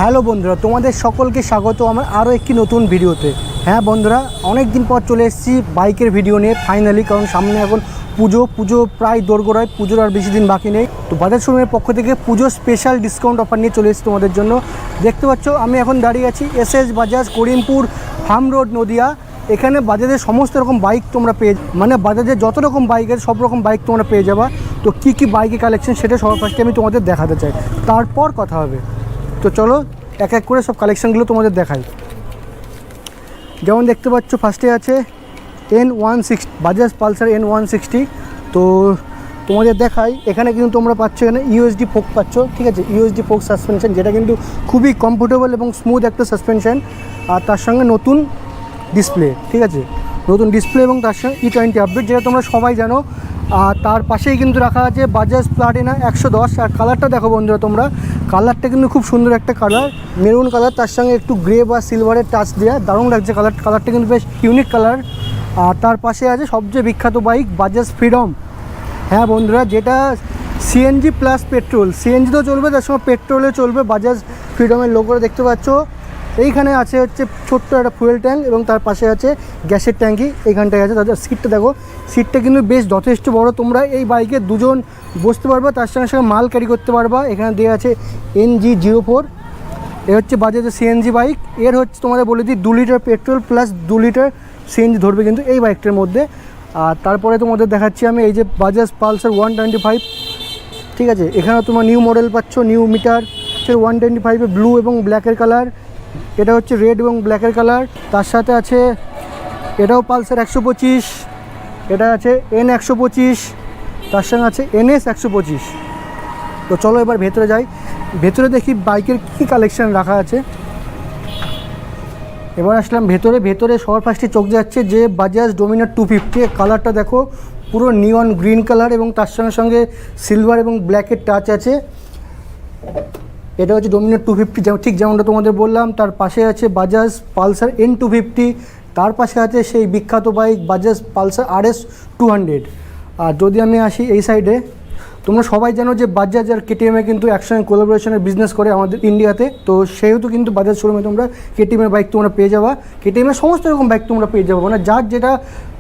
Hello বন্ধুরা, তোমাদের সকলকে স্বাগত আমার আরও একটি নতুন ভিডিওতে। হ্যাঁ বন্ধুরা, অনেক দিন পর চলে এসেছি বাইকের ভিডিও নিয়ে ফাইনালি, কারণ সামনে এখন পুজো প্রায় দোরগোড়ায়। পুজোর আর বেশি দিন বাকি নেই। তো বাজাজ শোরুমের পক্ষ থেকে পুজো স্পেশাল ডিসকাউন্ট অফার নিয়ে চলে এসেছি তোমাদের জন্য। দেখতে পাচ্ছ আমি এখন দাঁড়িয়ে আছি SS Bajaj Karimpur farm road Nadia. এখানে বাজাজের সমস্ত রকম বাইক তোমরা বাজাজের যত রকম বাইক আছে সব রকম বাইক তোমরা পেয়ে যাবা। তো কী বাইকের কালেকশন সেটা সবার ফার্স্টে আমি তোমাদের দেখাতে চাই, তারপর কথা হবে। তো চলো এক এক করে সব কালেকশানগুলো তোমাদের দেখাই। যেমন দেখতে পাচ্ছ ফার্স্টে আছে N160 বাজাজ পালসার N160। তো তোমাদের দেখাই, এখানে কিন্তু তোমরা পাচ্ছ এখানে ইউএসডি ফোক পাচ্ছ, ঠিক আছে, ইউএসডি ফোক সাসপেনশন, যেটা কিন্তু খুবই কমফোর্টেবল এবং স্মুথ একটা সাসপেনশন। আর তার সঙ্গে নতুন ডিসপ্লে, ঠিক আছে, নতুন ডিসপ্লে এবং তার সঙ্গে E20 আপডেট, যেটা তোমরা সবাই জানো। আর তার পাশেই কিন্তু রাখা আছে বাজাজ প্লাটিনা 110। আর কালারটা দেখো বন্ধুরা, তোমরা কালারটা কিন্তু খুব সুন্দর একটা কালার, মেরুন কালার, তার সঙ্গে একটু গ্রে বা সিলভারের টাচ দেওয়া, দারুণ লাগছে কালারটা কিন্তু বেশ ইউনিক কালার। আর তার পাশে আছে সবচেয়ে বিখ্যাত বাইক বাজাজ ফ্রিডম। হ্যাঁ বন্ধুরা, যেটা সিএনজি প্লাস পেট্রোল, সিএনজিতেও চলবে, তার সঙ্গে পেট্রোলে চলবে। বাজাজ ফ্রিডমের লোগোটা দেখতে পাচ্ছ। এইখানে আছে হচ্ছে ছোট্ট একটা ফুয়েল ট্যাঙ্ক এবং তার পাশে আছে গ্যাসের ট্যাঙ্কি। এইখানটায় আছে। তাদের সিটটা দেখো, সিটটা কিন্তু বেশ যথেষ্ট বড়। তোমরা এই বাইকে দুজন বসতে পারবা, তার সঙ্গে সঙ্গে মাল ক্যারি করতে পারবা। এখানে দেওয়া আছে NG04। এ হচ্ছে বাজাজের সিএনজি বাইক। এর হচ্ছে তোমাদের বলে দিই 2 litre petrol plus 2 litre CNG ধরবে কিন্তু এই বাইকটার মধ্যে। আর তারপরে তোমাদের দেখাচ্ছি আমি এই যে বাজাজ পালসার 125, ঠিক আছে। এখানে তোমরা নিউ মডেল পাচ্ছ, নিউ মিটার 125 ব্লু এবং ব্ল্যাকের কালার। এটা হচ্ছে রেড এবং ব্ল্যাকের কালার। তার সাথে আছে এটাও পালসার 125, এটা আছে N125, তার সঙ্গে আছে NS 125। তো চলো এবার ভেতরে যাই, ভেতরে দেখি বাইকের কী কালেকশান রাখা আছে। এবার আসলাম ভেতরে সবার ফার্স্টে চোখ যাচ্ছে যে বাজাজ ডোমিনার 250। কালারটা দেখো, পুরো নিয়ন গ্রিন কালার এবং তার সঙ্গে সঙ্গে সিলভার এবং ব্ল্যাকের টাচ আছে। এটা হচ্ছে ডোমিনার 250, ঠিক যেমনটা তোমাদের বললাম। তার পাশে আছে বাজাজ পালসার N250, তার পাশে আছে সেই বিখ্যাত বাইক বাজাজ পালসার RS 200। আর যদি আমি আসি এই সাইডে, তোমরা সবাই জানো যে বাজাজ আর KTM কিন্তু একসঙ্গে কোলাবোরেশনের বিজনেস করে আমাদের ইন্ডিয়াতে। তো সেহেতু কিন্তু বাজাজ শোরুমে তোমরা KTM-এর বাইক তোমরা পেয়ে যাবা। KTM-এর সমস্ত রকম বাইক তোমরা পেয়ে যাবো, মানে যার যেটা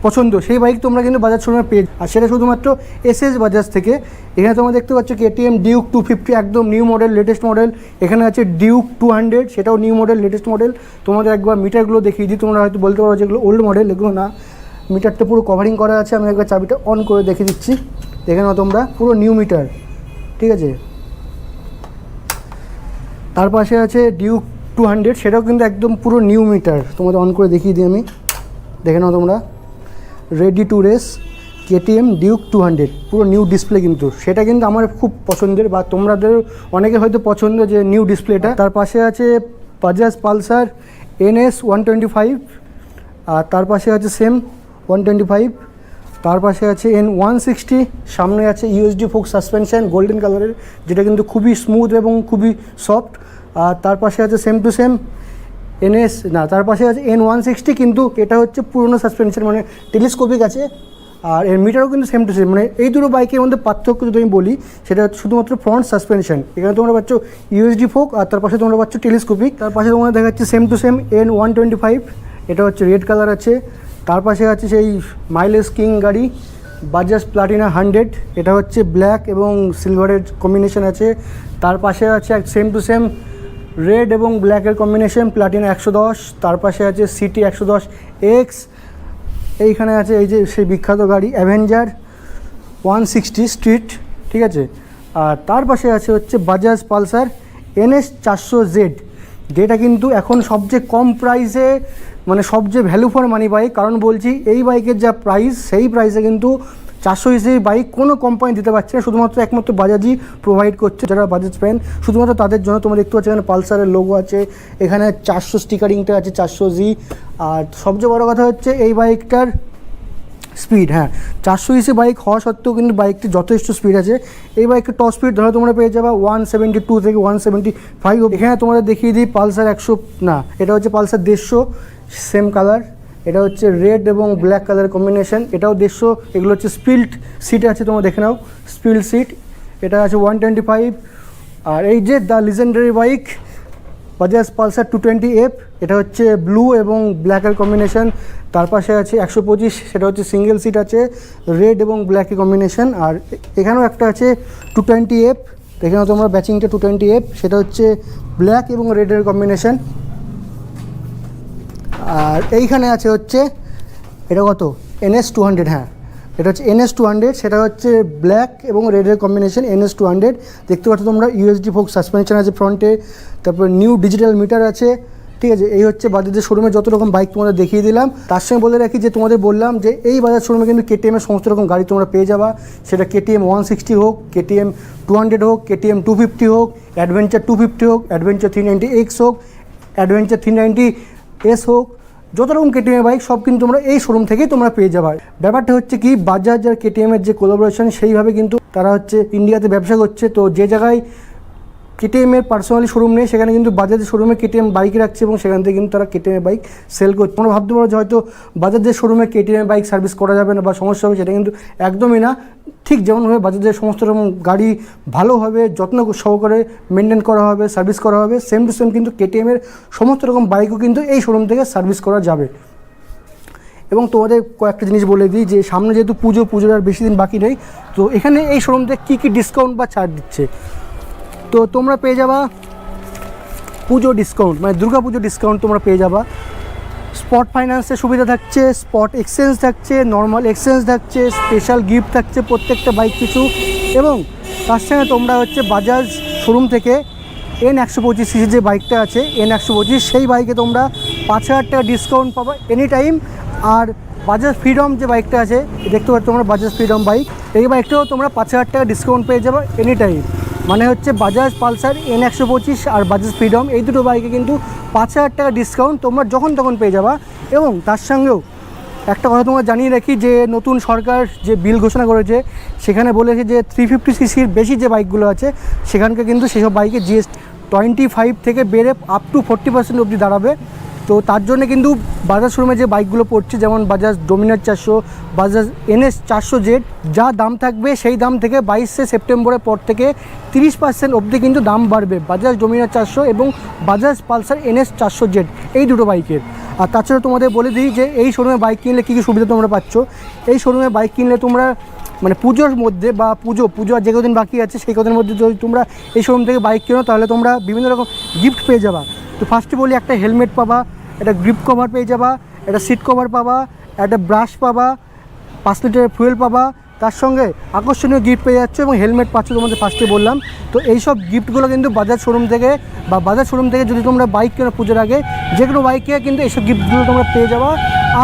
পছন্দ সেই বাইক তোমরা কিন্তু বাজাজ শোরুমে পেয়ে। আর সেটা শুধুমাত্র এসএস বাজাজ থেকে। এখানে তোমরা দেখতে পাচ্ছ KTM ডিউক 250, একদম নিউ মডেল, লেটেস্ট মডেল। এখানে আছে ডিউক 200, সেটাও নিউ মডেল, লেটেস্ট মডেল। তোমাদের একবার মিটারগুলো দেখিয়ে দিই, তোমরা হয়তো বলতে পারো যেগুলো ওল্ড মডেল, এগুলো না, মিটারটা পুরো কভারিং করা আছে। আমি একবার চাবিটা অন করে দেখিয়ে দিচ্ছি, দেখে নাও তোমরা, পুরো নিউ মিটার, ঠিক আছে। তার পাশে আছে ডিউক 200, সেটাও কিন্তু একদম পুরো নিউ মিটার। তোমাদের অন করে দেখিয়ে দিই আমি, দেখে নাও তোমরা, ready to race KTM Duke 200, পুরো নিউ ডিসপ্লে কিন্তু। সেটা কিন্তু আমার খুব পছন্দের, বা তোমাদের অনেকে হয়তো পছন্দ যে নিউ ডিসপ্লেটা। তার পাশে আছে বাজাজ পালসার NS 125, আর তার পাশে আছে সেম 125। তার পাশে আছে N160, সামনে আছে ইউএসডি ফোক সাসপেনশন গোল্ডেন কালারের, যেটা কিন্তু খুবই স্মুথ এবং খুবই সফট। আর তার পাশে আছে সেম টু সেম তার পাশে আছে N160, কিন্তু এটা হচ্ছে পুরনো সাসপেনশন, মানে টেলিস্কোপিক আছে। আর এর মিটারও কিন্তু সেম টু সেম। মানে এই দুটো বাইকের মধ্যে পার্থক্য যদি আমি বলি, সেটা হচ্ছে শুধুমাত্র ফ্রন্ট সাসপেনশন। এখানে তোমরা পাচ্ছ ইউএসডি ফোক, আর তার পাশে তোমরা পাচ্ছ টেলিস্কোপিক। তার পাশে তোমরা দেখাচ্ছে সেম টু সেম N125, এটা হচ্ছে রেড কালার আছে। তার পাশে আছে সেই মাইলেজ কিং গাড়ি বাজাজ প্লাটিনা 100, এটা হচ্ছে ব্ল্যাক এবং সিলভারের কম্বিনেশন আছে। তার পাশে আছে সেম টু সেম রেড এবং ব্ল্যাকের কম্বিনেশন প্লাটিনা 110। তার পাশে আছে সিটি 110X। এইখানে আছে এই যে সেই বিখ্যাত গাড়ি অ্যাভেঞ্জার 160 স্ট্রিট, ঠিক আছে। আর তার পাশে আছে হচ্ছে বাজাজ পালসার NS 400Z, যেটা কিন্তু এখন সবচেয়ে কম প্রাইসে, মানে সবচেয়ে ভ্যালু ফর মানি বাইক। কারণ বলছি, এই বাইকের যা প্রাইস, সেই প্রাইসে কিন্তু 400cc বাইক কোনো কোম্পানি দিতে পারছে না, শুধুমাত্র একমাত্র বাজাজই প্রোভাইড করছে। যারা বাজাজ ফ্যান শুধুমাত্র তাদের জন্য। তোমরা দেখতে পাচ্ছ এখানে পালসারের লোগো আছে, এখানে 400 স্টিকারিংটা আছে 400Z। আর সবচেয়ে বড় কথা হচ্ছে এই বাইকটার স্পিড। হ্যাঁ, 400cc বাইক হওয়া সত্ত্বেও কিন্তু বাইকটি যথেষ্ট স্পিড আছে। এই বাইকের টপ স্পিড ধরো তোমরা পেয়ে যাবে 172 থেকে 175। এখানে তোমাদের দেখিয়ে দিই পালসার 100 না, এটা হচ্ছে পালসার 150, সেম কালার। এটা হচ্ছে রেড এবং ব্ল্যাক কালার কম্বিনেশন, এটাও 150। এগুলো হচ্ছে স্পিল্ট সিট আছে, তোমরা দেখে নাও, স্পিল্ট সিট। এটা আছে 125। আর এই যে the legendary bike Bajaj Pulsar 220F, এটা হচ্ছে ব্লু এবং ব্ল্যাকের কম্বিনেশন। তার পাশে আছে 125, সেটা হচ্ছে সিঙ্গেল সিট আছে, রেড এবং ব্ল্যাকের কম্বিনেশন। আর এখানেও একটা আছে 220F, এখানেও তোমরা ব্যাচিংটা 220F, সেটা হচ্ছে ব্ল্যাক এবং রেডের কম্বিনেশন। আর এইখানে আছে হচ্ছে এটা কত NS 200, হ্যাঁ এটা হচ্ছে NS 200, সেটা হচ্ছে ব্ল্যাক এবং রেডের কম্বিনেশন NS 200। দেখতে পাচ্ছ তোমরা USD ফোক সাসপেনশন আছে ফ্রন্টে, তারপর নিউ ডিজিটাল মিটার আছে, ঠিক আছে। এই হচ্ছে বাজাজের শোরুমে যত রকম বাইক তোমাদের দেখিয়ে দিলাম। তার সঙ্গে বলে রাখি যে তোমাদের বললাম যে এই বাজাজ শোরুমে কিন্তু KTM-এর সমস্ত রকম গাড়ি তোমরা পেয়ে যাবা, সেটা KTM 160 হোক, KTM 200 হোক, KTM 250 হোক, অ্যাডভেঞ্চার 250 হোক, অ্যাডভেঞ্চার 390X হোক, অ্যাডভেঞ্চার 390S হোক, যত রকম KTM বাইক সব কিন্তু তোমরা এই শোরুম থেকেই তোমরা পেয়ে যাবে। ব্যাপারটা হচ্ছে কি, বাজাজ আর KTM-এর যে কোলাবোরেশন সেইভাবে কিন্তু তারা হচ্ছে ইন্ডিয়াতে ব্যবসা করছে। তো যে জায়গায় KTM-এর পার্সোনালি শোরুম নেই সেখানে কিন্তু বাজাজের শোরুমে KTM বাইক রাখছে এবং সেখান থেকে কিন্তু তারা KTM বাইক সেল করছে। তোমরা ভাবতে পারো যে হয়তো বাজাজের শোরুমে KTM বাইক সার্ভিস করা যাবে না বা সমস্যা হবে, সেটা কিন্তু একদমই না। ঠিক যেমনভাবে বাজাজের সমস্ত রকম গাড়ি ভালোভাবে যত্ন সহকারে মেনটেন করা হবে, সার্ভিস করা হবে, সেম টু সেম কিন্তু KTM-এর সমস্ত রকম বাইকও কিন্তু এই শোরুম থেকে সার্ভিস করা যাবে। এবং তোমাদের কয়েকটা জিনিস বলে দিই যে সামনে যেহেতু পুজোর আর বেশি দিন বাকি নেই, তো এখানে এই শোরুম থেকে কী ডিসকাউন্ট বা ছাড় দিচ্ছে। তো তোমরা পেয়ে যাবা পুজো ডিসকাউন্ট, মানে দুর্গা পুজো ডিসকাউন্ট তোমরা পেয়ে যাবা। স্পট ফাইন্যান্সের সুবিধা থাকছে, স্পট এক্সচেঞ্জ থাকছে, নর্মাল এক্সচেঞ্জ থাকছে, স্পেশাল গিফট থাকছে প্রত্যেকটা বাইক পিছু। এবং তার সঙ্গে তোমরা হচ্ছে বাজাজ শোরুম থেকে N125cc যে বাইকটা আছে N125, সেই বাইকে তোমরা 5,000 টাকা ডিসকাউন্ট পাবা এনি টাইম। আর বাজাজ ফ্রিডম যে বাইকটা আছে, দেখতে পাচ্ছ তোমরা বাজাজ ফ্রিডম বাইক, এই বাইকটাও তোমরা 5,000 টাকা ডিসকাউন্ট পেয়ে যাবে এনি টাইম। মানে হচ্ছে বাজাজ পালসার N125 আর বাজাজ ফ্রিডম, এই দুটো বাইকে কিন্তু 5,000 টাকা ডিসকাউন্ট তোমরা যখন তখন পেয়ে যাবা। এবং তার সঙ্গেও একটা কথা তোমরা জানিয়ে রাখি যে নতুন সরকার যে বিল ঘোষণা করেছে সেখানে বলেছে যে 350cc বেশি যে বাইকগুলো আছে সেখানকে কিন্তু সেসব বাইকে GST 25 থেকে বেড়ে আপ টু 40% অবধি দাঁড়াবে। তো তার জন্য কিন্তু বাজাজ শোরুমে যে বাইকগুলো পড়ছে, যেমন Bajaj Dominar 400, Bajaj NS 400Z, যা দাম থাকবে সেই দাম থেকে 22শে সেপ্টেম্বরের পর থেকে 30% অবধি কিন্তু দাম বাড়বে বাজাজ ডোমিনার 400 এবং বাজাজ পালসার NS 400Z এই দুটো বাইকের। আর তাছাড়া তোমাদের বলে দিই যে এই শোরুমে বাইক কিনলে কী কী সুবিধা তোমরা পাচ্ছ। এই শোরুমে বাইক কিনলে তোমরা মানে পুজোর মধ্যে বা পুজো আর যে কদিন বাকি আছে সেই কদিনের মধ্যে যদি তোমরা এই শোরুম থেকে বাইক কেনো তাহলে তোমরা বিভিন্ন রকম গিফট পেয়ে যাবা। তো ফার্স্টে বলি, একটা হেলমেট পাবা, একটা গ্রিপ কভার পেয়ে যাবা, একটা সিট কভার পাবা, একটা ব্রাশ পাবা, 5 লিটারের ফুয়েল পাবা, তার সঙ্গে আকর্ষণীয় গিফট পেয়ে যাচ্ছ এবং হেলমেট পাচ্ছ তোমাদের ফার্স্টে বললাম। তো এইসব গিফটগুলো কিন্তু বাজাজ শোরুম থেকে যদি তোমরা বাইক কেনো পুজোর আগে, যে কোনো বাইকে কিন্তু এইসব গিফটগুলো তোমরা পেয়ে যাবা।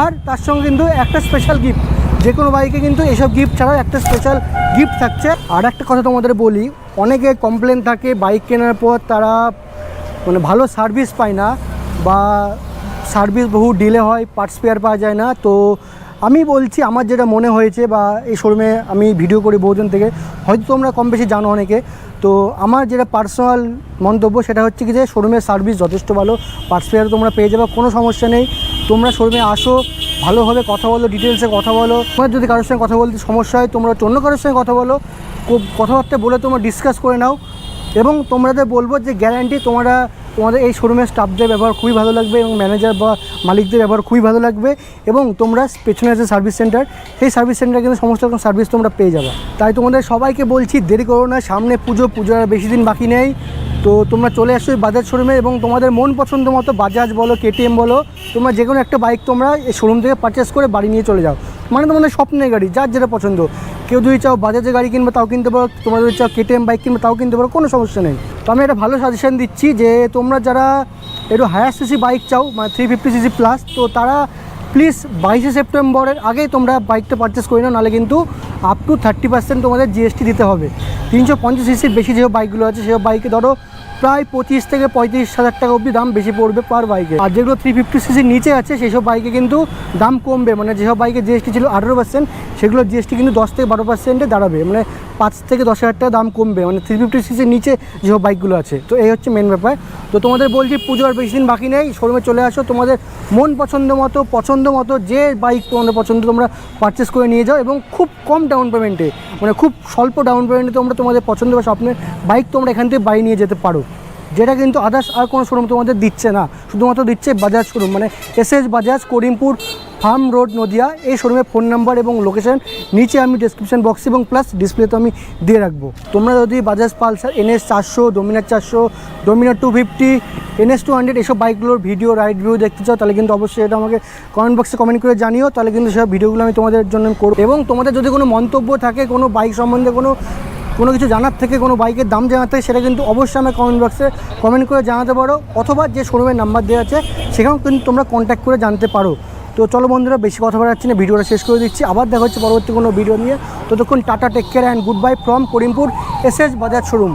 আর তার সঙ্গে কিন্তু একটা স্পেশাল গিফট, যে কোনো বাইকে কিন্তু এইসব গিফট ছাড়াও একটা স্পেশাল গিফট থাকছে। আর একটা কথা তোমাদের বলি, অনেকে কমপ্লেন থাকে বাইক কেনার পর তারা মানে ভালো সার্ভিস পায় না বা সার্ভিস বহু ডিলে হয়, পার্টস স্পেয়ার পাওয়া যায় না। তো আমি বলছি আমার যেটা মনে হয়েছে, বা এই শোরুমে আমি ভিডিও করি বহুদিন থেকে, হয়তো তোমরা কম বেশি জানো অনেকে, তো আমার যেটা পার্সোনাল মন্তব্য সেটা হচ্ছে কি যে শোরুমের সার্ভিস যথেষ্ট ভালো, পার্টস স্পেয়ার তোমরা পেয়ে যাবে, কোনো সমস্যা নেই। তোমরা শোরুমে আসো, ভালোভাবে কথা বলো, ডিটেলসে কথা বলো। তোমার যদি কারোর সঙ্গে কথা বলতে সমস্যা হয় তোমরা অন্য কারোর সঙ্গে কথা বলো, কথাবার্তা বলে তোমরা ডিসকাস করে নাও। এবং তোমাদের বলবো যে গ্যারান্টি তোমাদের এই শোরুমের স্টাফদের ব্যবহার খুবই ভালো লাগবে এবং ম্যানেজার বা মালিকদের ব্যবহার খুবই ভালো লাগবে। এবং তোমরা পেছনে আছে সার্ভিস সেন্টার, সেই সার্ভিস সেন্টারে কিন্তু সমস্ত রকম সার্ভিস তোমরা পেয়ে যাবে। তাই তোমাদের সবাইকে বলছি দেরি করো না, সামনে পুজোর আর বেশি দিন বাকি নেই। তো তোমরা চলে আসো এই বাজাজ শোরুমে এবং তোমাদের মন পছন্দ মতো বাজাজ বলো KTM বলো, তোমরা যে কোনো একটা বাইক তোমরা এই শোরুম থেকে পারচেস করে বাড়ি নিয়ে চলে যাও। মানে তোমাদের স্বপ্নের গাড়ি, যার যেটা পছন্দ। কেউ যদি চাও বাজাজের গাড়ি কিনবে তাও কিনতে পারো, তোমরা যদি চাও KTM বাইক কিনবে তাও কিনতে পারো, কোনো সমস্যা নেই। তো আমি একটা ভালো সাজেশন দিচ্ছি যে তোমরা যারা একটু হায়ার সিসি বাইক চাও, মানে 350cc প্লাস, তো তারা প্লিজ 22শে সেপ্টেম্বরের আগেই তোমরা বাইকটা পারচেস করে নাও, নাহলে কিন্তু আপ টু 30% তোমাদের GST দিতে হবে। 350cc বেশি যেসব বাইকগুলো আছে সেসব বাইকে ধরো প্রায় 25 থেকে 35,000 টাকা অবধি দাম বেশি পড়বে পার বাইকে। আর যেগুলো 350cc নিচে আছে সেসব বাইকে কিন্তু দাম কমবে, মানে যেসব বাইকে GST ছিল 18%, সেগুলো GST কিন্তু 10 থেকে 12%-এ দাঁড়াবে, মানে 5 থেকে 10,000 টাকা দাম কমবে, মানে 350cc নিচে যেসব বাইকগুলো আছে। তো এই হচ্ছে মেন ব্যাপার। তো তোমাদের বলছি পুজো আর বেশি দিন বাকি নেই, শোরুমে চলে আসো, তোমাদের মন পছন্দ মতো যে বাইক তোমাদের পছন্দ তোমরা পারচেস করে নিয়ে যাও এবং খুব কম ডাউন পেমেন্টে, মানে খুব স্বল্প ডাউন পেমেন্টে তোমরা তোমাদের পছন্দ বা স্বপ্নের বাইক তোমরা এখান থেকে বাড়ি নিয়ে যেতে পারো। যেটা কিন্তু আদার্স আর কোনো শোরুম তোমাদের দিচ্ছে না, শুধুমাত্র দিচ্ছে বাজাজ শোরুম, মানে SS Bajaj, Karimpur farm road, Nadia. এই শোরুমের ফোন নাম্বার এবং লোকেশন নিচে আমি ডেসক্রিপশন বক্সে এবং প্লাস ডিসপ্লেতে আমি দিয়ে রাখবো। তোমরা যদি Bajaj Pulsar NS 400, Dominar 400, Dominar 250, NS 200 এসব বাইকগুলোর ভিডিও, রাইড ভিউ দেখতে চাও, তাহলে কিন্তু অবশ্যই এটা আমাকে কমেন্ট বক্সে কমেন্ট করে জানিও, তাহলে কিন্তু সব ভিডিওগুলো আমি তোমাদের জন্য করব। এবং তোমাদের যদি কোনো মন্তব্য থাকে কোনো বাইক সম্বন্ধে, কোনো কিছু জানার থেকে, কোনো বাইকের দাম জানার থেকে, সেটা কিন্তু অবশ্যই আমার কমেন্ট বক্সে কমেন্ট করে জানাতে পারো, অথবা যে শোরুমের নাম্বার দেওয়া আছে সেখানেও কিন্তু তোমরা কন্ট্যাক্ট করে জানতে পারো। তো চলো বন্ধুরা, বেশি কথা বাড়াচ্ছি না, ভিডিওটা শেষ করে দিচ্ছি। আবার দেখা হচ্ছে পরবর্তী কোনো ভিডিও নিয়ে। ততক্ষণ tata, take care and good bye from Karimpur SS Bajaj showroom.